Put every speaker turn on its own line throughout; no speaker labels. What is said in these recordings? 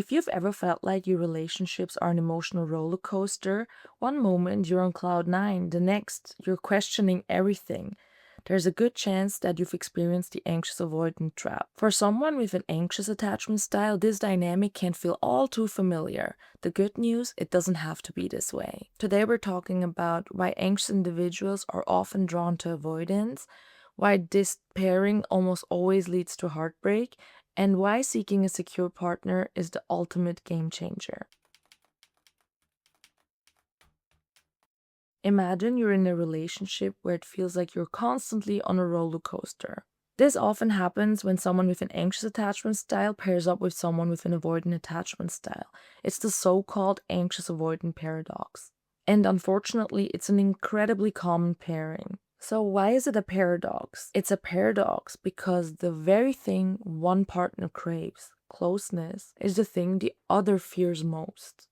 If you've ever felt like your relationships are an emotional roller coaster, one moment you're on cloud nine, the next you're questioning everything, there's a good chance that you've experienced the anxious avoidant trap. For someone with an anxious attachment style, this dynamic can feel all too familiar. The good news, it doesn't have to be this way. Today we're talking about why anxious individuals are often drawn to avoidance, why this pairing almost always leads to heartbreak, and why seeking a secure partner is the ultimate game changer. Imagine you're in a relationship where it feels like you're constantly on a roller coaster. This often happens when someone with an anxious attachment style pairs up with someone with an avoidant attachment style. It's the so-called anxious-avoidant paradox. And unfortunately, it's an incredibly common pairing. So why is it a paradox? It's a paradox because the very thing one partner craves, closeness, is the thing the other fears most.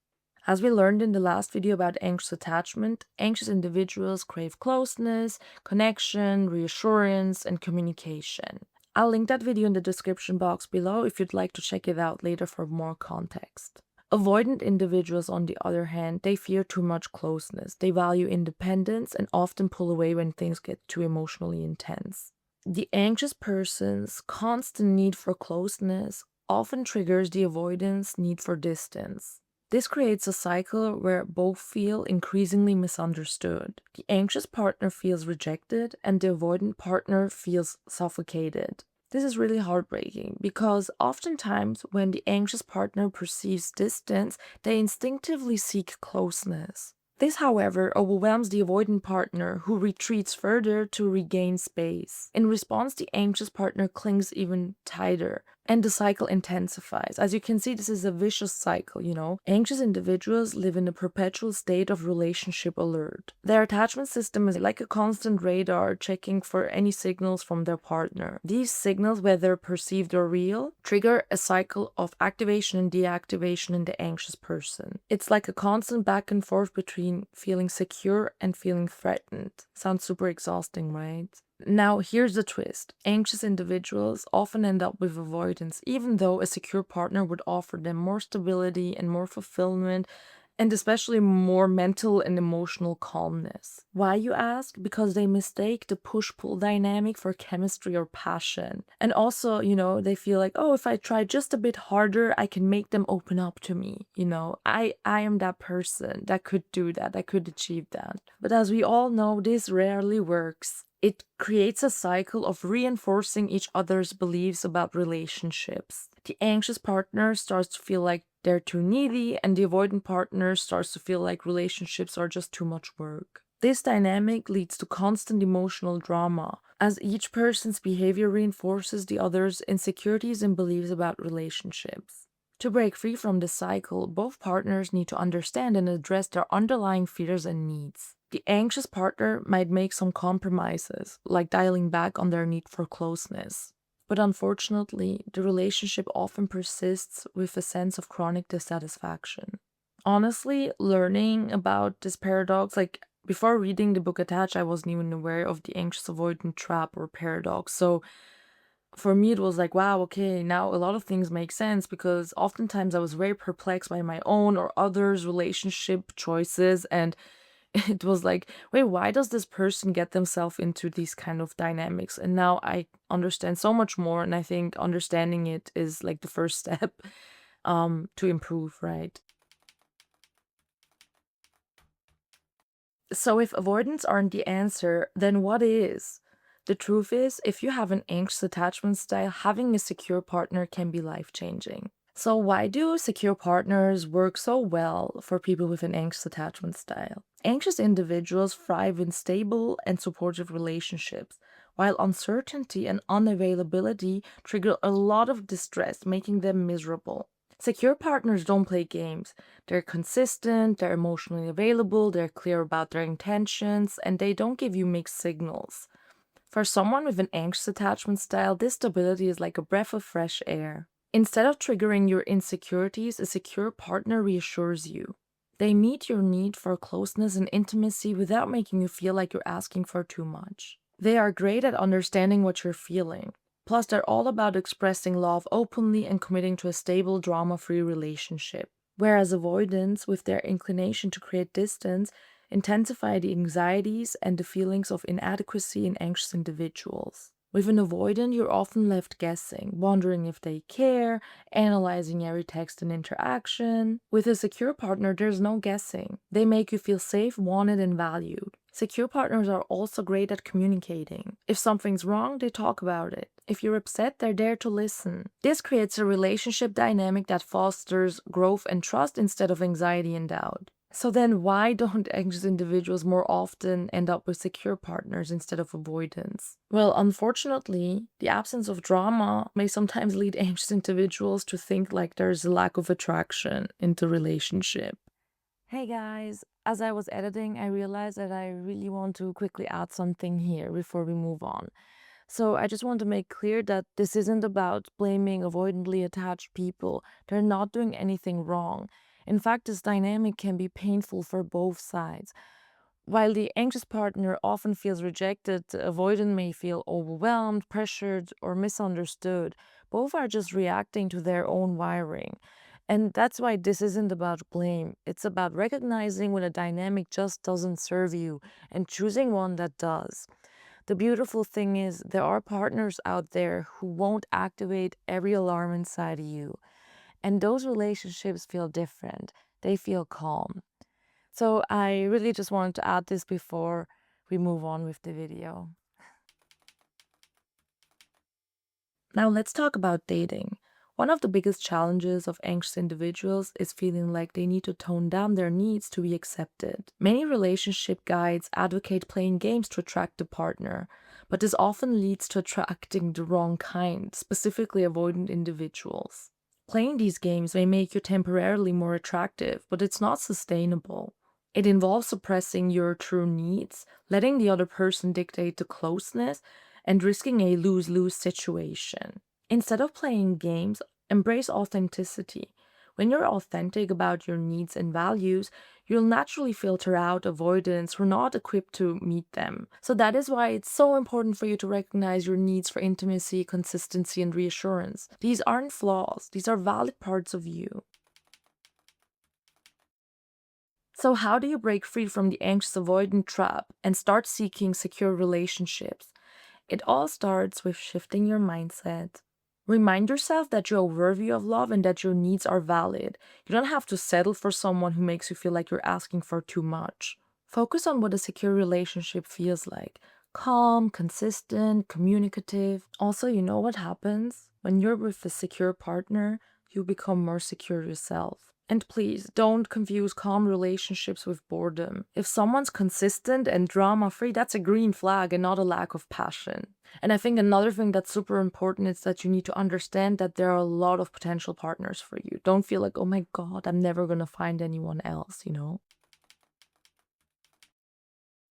As we learned in the last video about anxious attachment, anxious individuals crave closeness, connection, reassurance, and communication. I'll link that video in the description box below if you'd like to check it out later for more context. Avoidant individuals, on the other hand, they fear too much closeness. They value independence and often pull away when things get too emotionally intense. The anxious person's constant need for closeness often triggers the avoidant's need for distance. This creates a cycle where both feel increasingly misunderstood. The anxious partner feels rejected, and the avoidant partner feels suffocated. This is really heartbreaking because oftentimes when the anxious partner perceives distance, they instinctively seek closeness. This, however, overwhelms the avoidant partner, who retreats further to regain space. In response, the anxious partner clings even tighter, and the cycle intensifies. As you can see, this is a vicious cycle, Anxious individuals live in a perpetual state of relationship alert. Their attachment system is like a constant radar checking for any signals from their partner. These signals, whether perceived or real, trigger a cycle of activation and deactivation in the anxious person. It's like a constant back and forth between feeling secure and feeling threatened. Sounds super exhausting, right? Now, here's the twist. Anxious individuals often end up with avoidance, even though a secure partner would offer them more stability and more fulfillment, and especially more mental and emotional calmness. Why, you ask? Because they mistake the push-pull dynamic for chemistry or passion. And also, they feel like, oh, if I try just a bit harder, I can make them open up to me. I am that person that could do that, that could achieve that. But as we all know, this rarely works. It creates a cycle of reinforcing each other's beliefs about relationships. The anxious partner starts to feel like they're too needy, and the avoidant partner starts to feel like relationships are just too much work. This dynamic leads to constant emotional drama, as each person's behavior reinforces the other's insecurities and beliefs about relationships. To break free from this cycle, both partners need to understand and address their underlying fears and needs. The anxious partner might make some compromises, like dialing back on their need for closeness. But unfortunately, the relationship often persists with a sense of chronic dissatisfaction. Honestly, learning about this paradox, before reading the book Attached, I wasn't even aware of the anxious avoidant trap or paradox. So for me, it was like, wow, okay, now a lot of things make sense, because oftentimes I was very perplexed by my own or others' relationship choices, and it was like, wait, why does this person get themselves into these kind of dynamics? And now I understand so much more, and I think understanding it is like the first step to improve, right? So if avoidance aren't the answer, then what is? The truth is, if you have an anxious attachment style, having a secure partner can be life-changing. So why do secure partners work so well for people with an anxious attachment style? Anxious individuals thrive in stable and supportive relationships, while uncertainty and unavailability trigger a lot of distress, making them miserable. Secure partners don't play games. They're consistent, they're emotionally available, they're clear about their intentions, and they don't give you mixed signals. For someone with an anxious attachment style, this stability is like a breath of fresh air. Instead of triggering your insecurities, a secure partner reassures you. They meet your need for closeness and intimacy without making you feel like you're asking for too much. They are great at understanding what you're feeling. Plus, they're all about expressing love openly and committing to a stable, drama-free relationship. Whereas avoidance, with their inclination to create distance, intensify the anxieties and the feelings of inadequacy in anxious individuals. With an avoidant, you're often left guessing, wondering if they care, analyzing every text and interaction. With a secure partner, there's no guessing. They make you feel safe, wanted, and valued. Secure partners are also great at communicating. If something's wrong, they talk about it. If you're upset, they're there to listen. This creates a relationship dynamic that fosters growth and trust instead of anxiety and doubt. So then why don't anxious individuals more often end up with secure partners instead of avoidance? Well, unfortunately, the absence of drama may sometimes lead anxious individuals to think like there's a lack of attraction in the relationship. Hey guys, as I was editing, I realized that I really want to quickly add something here before we move on. So I just want to make clear that this isn't about blaming avoidantly attached people. They're not doing anything wrong. In fact, this dynamic can be painful for both sides. While the anxious partner often feels rejected, the avoidant may feel overwhelmed, pressured, or misunderstood. Both are just reacting to their own wiring. And that's why this isn't about blame. It's about recognizing when a dynamic just doesn't serve you and choosing one that does. The beautiful thing is, there are partners out there who won't activate every alarm inside of you. And those relationships feel different. They feel calm. So I really just wanted to add this before we move on with the video. Now let's talk about dating. One of the biggest challenges of anxious individuals is feeling like they need to tone down their needs to be accepted. Many relationship guides advocate playing games to attract a partner, but this often leads to attracting the wrong kind, specifically avoidant individuals. Playing these games may make you temporarily more attractive, but it's not sustainable. It involves suppressing your true needs, letting the other person dictate the closeness, and risking a lose-lose situation. Instead of playing games, embrace authenticity. When you're authentic about your needs and values, you'll naturally filter out avoidance who are not equipped to meet them. So that is why it's so important for you to recognize your needs for intimacy, consistency, and reassurance. These aren't flaws, these are valid parts of you. So how do you break free from the anxious avoidant trap and start seeking secure relationships? It all starts with shifting your mindset. Remind yourself that you're worthy of love and that your needs are valid. You don't have to settle for someone who makes you feel like you're asking for too much. Focus on what a secure relationship feels like: calm, consistent, communicative. Also, you know what happens? When you're with a secure partner, you become more secure yourself. And please, don't confuse calm relationships with boredom. If someone's consistent and drama-free, that's a green flag and not a lack of passion. And I think another thing that's super important is that you need to understand that there are a lot of potential partners for you. Don't feel like, oh my God, I'm never gonna find anyone else.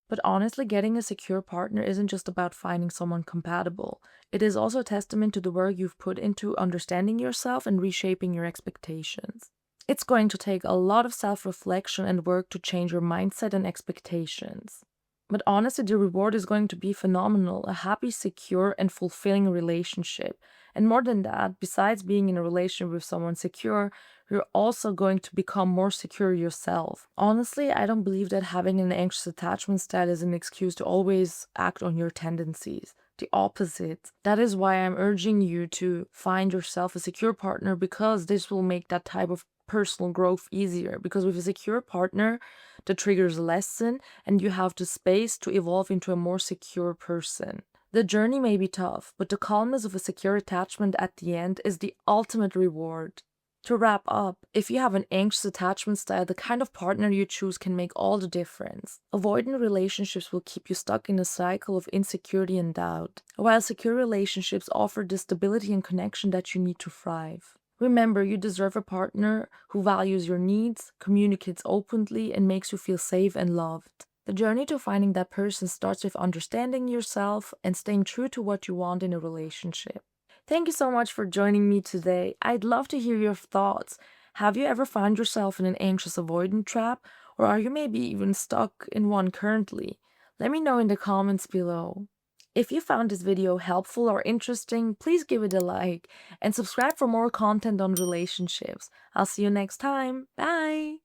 But honestly, getting a secure partner isn't just about finding someone compatible. It is also a testament to the work you've put into understanding yourself and reshaping your expectations. It's going to take a lot of self-reflection and work to change your mindset and expectations. But honestly, the reward is going to be phenomenal: a happy, secure, and fulfilling relationship. And more than that, besides being in a relationship with someone secure, you're also going to become more secure yourself. Honestly, I don't believe that having an anxious attachment style is an excuse to always act on your tendencies. The opposite. That is why I'm urging you to find yourself a secure partner, because this will make that type of personal growth easier. Because with a secure partner, the triggers lessen and you have the space to evolve into a more secure person. The journey may be tough, but the calmness of a secure attachment at the end is the ultimate reward. To wrap up, if you have an anxious attachment style, the kind of partner you choose can make all the difference. Avoidant relationships will keep you stuck in a cycle of insecurity and doubt, while secure relationships offer the stability and connection that you need to thrive. Remember, you deserve a partner who values your needs, communicates openly, and makes you feel safe and loved. The journey to finding that person starts with understanding yourself and staying true to what you want in a relationship. Thank you so much for joining me today. I'd love to hear your thoughts. Have you ever found yourself in an anxious avoidant trap, or are you maybe even stuck in one currently? Let me know in the comments below. If you found this video helpful or interesting, please give it a like and subscribe for more content on relationships. I'll see you next time. Bye!